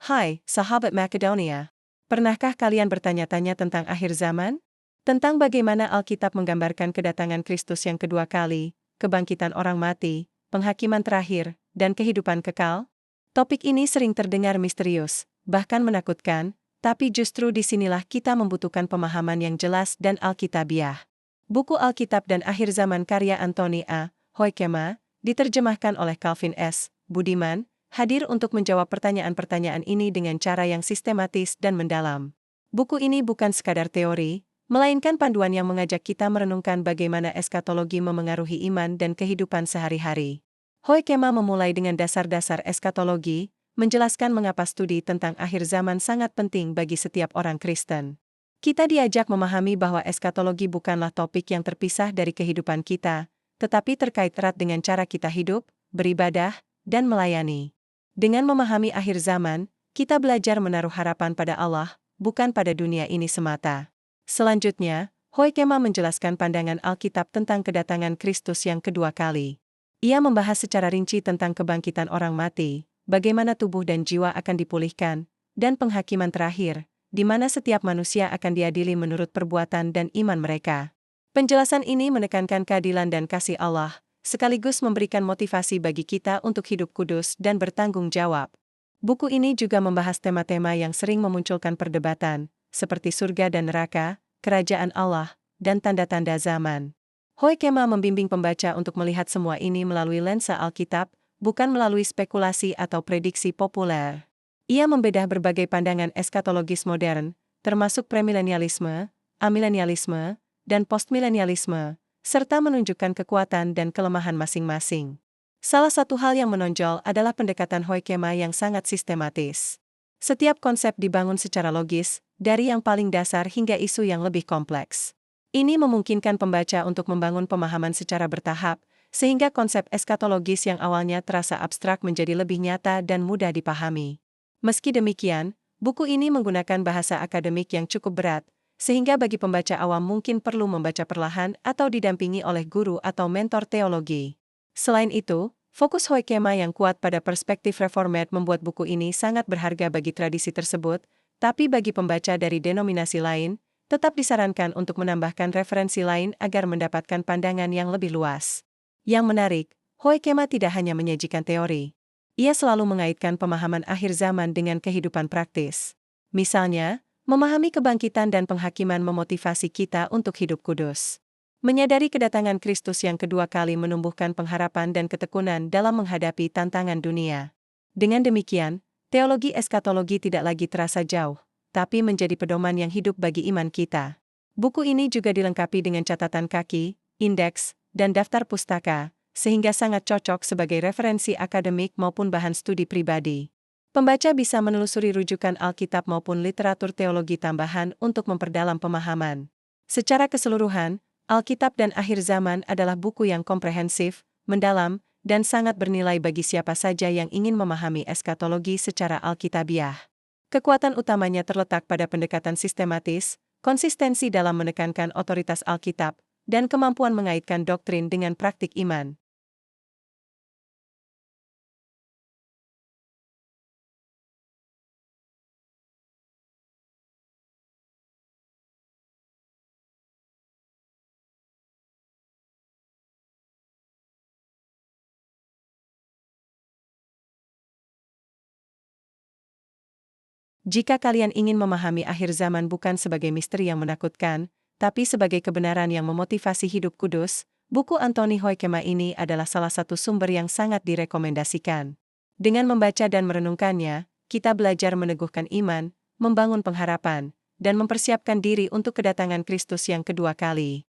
Hai, sahabat Makedonia. Pernahkah kalian bertanya-tanya tentang akhir zaman? Tentang bagaimana Alkitab menggambarkan kedatangan Kristus yang kedua kali, kebangkitan orang mati, penghakiman terakhir, dan kehidupan kekal? Topik ini sering terdengar misterius, bahkan menakutkan, tapi justru disinilah kita membutuhkan pemahaman yang jelas dan alkitabiah. Buku Alkitab dan Akhir Zaman karya Anthony A. Hoekema, diterjemahkan oleh Calvin S. Budiman, hadir untuk menjawab pertanyaan-pertanyaan ini dengan cara yang sistematis dan mendalam. Buku ini bukan sekadar teori, melainkan panduan yang mengajak kita merenungkan bagaimana eskatologi memengaruhi iman dan kehidupan sehari-hari. Hoekema memulai dengan dasar-dasar eskatologi, menjelaskan mengapa studi tentang akhir zaman sangat penting bagi setiap orang Kristen. Kita diajak memahami bahwa eskatologi bukanlah topik yang terpisah dari kehidupan kita, tetapi terkait erat dengan cara kita hidup, beribadah, dan melayani. Dengan memahami akhir zaman, kita belajar menaruh harapan pada Allah, bukan pada dunia ini semata. Selanjutnya, Hoekema menjelaskan pandangan Alkitab tentang kedatangan Kristus yang kedua kali. Ia membahas secara rinci tentang kebangkitan orang mati, bagaimana tubuh dan jiwa akan dipulihkan, dan penghakiman terakhir, di mana setiap manusia akan diadili menurut perbuatan dan iman mereka. Penjelasan ini menekankan keadilan dan kasih Allah, sekaligus memberikan motivasi bagi kita untuk hidup kudus dan bertanggung jawab. Buku ini juga membahas tema-tema yang sering memunculkan perdebatan, seperti surga dan neraka, kerajaan Allah, dan tanda-tanda zaman. Hoekema membimbing pembaca untuk melihat semua ini melalui lensa Alkitab, bukan melalui spekulasi atau prediksi populer. Ia membedah berbagai pandangan eskatologis modern, termasuk premilenialisme, amilenialisme, dan postmilenialisme, serta menunjukkan kekuatan dan kelemahan masing-masing. Salah satu hal yang menonjol adalah pendekatan Hoekema yang sangat sistematis. Setiap konsep dibangun secara logis, dari yang paling dasar hingga isu yang lebih kompleks. Ini memungkinkan pembaca untuk membangun pemahaman secara bertahap, sehingga konsep eskatologis yang awalnya terasa abstrak menjadi lebih nyata dan mudah dipahami. Meski demikian, buku ini menggunakan bahasa akademik yang cukup berat, sehingga bagi pembaca awam mungkin perlu membaca perlahan atau didampingi oleh guru atau mentor teologi. Selain itu, fokus Hoekema yang kuat pada perspektif reformat membuat buku ini sangat berharga bagi tradisi tersebut, tapi bagi pembaca dari denominasi lain, tetap disarankan untuk menambahkan referensi lain agar mendapatkan pandangan yang lebih luas. Yang menarik, Hoekema tidak hanya menyajikan teori. Ia selalu mengaitkan pemahaman akhir zaman dengan kehidupan praktis. Misalnya, memahami kebangkitan dan penghakiman memotivasi kita untuk hidup kudus. Menyadari kedatangan Kristus yang kedua kali menumbuhkan pengharapan dan ketekunan dalam menghadapi tantangan dunia. Dengan demikian, teologi eskatologi tidak lagi terasa jauh, tapi menjadi pedoman yang hidup bagi iman kita. Buku ini juga dilengkapi dengan catatan kaki, indeks, dan daftar pustaka, sehingga sangat cocok sebagai referensi akademik maupun bahan studi pribadi. Pembaca bisa menelusuri rujukan Alkitab maupun literatur teologi tambahan untuk memperdalam pemahaman. Secara keseluruhan, Alkitab dan Akhir Zaman adalah buku yang komprehensif, mendalam, dan sangat bernilai bagi siapa saja yang ingin memahami eskatologi secara alkitabiah. Kekuatan utamanya terletak pada pendekatan sistematis, konsistensi dalam menekankan otoritas Alkitab, dan kemampuan mengaitkan doktrin dengan praktik iman. Jika kalian ingin memahami akhir zaman bukan sebagai misteri yang menakutkan, tapi sebagai kebenaran yang memotivasi hidup kudus, buku Anthony Hoekema ini adalah salah satu sumber yang sangat direkomendasikan. Dengan membaca dan merenungkannya, kita belajar meneguhkan iman, membangun pengharapan, dan mempersiapkan diri untuk kedatangan Kristus yang kedua kali.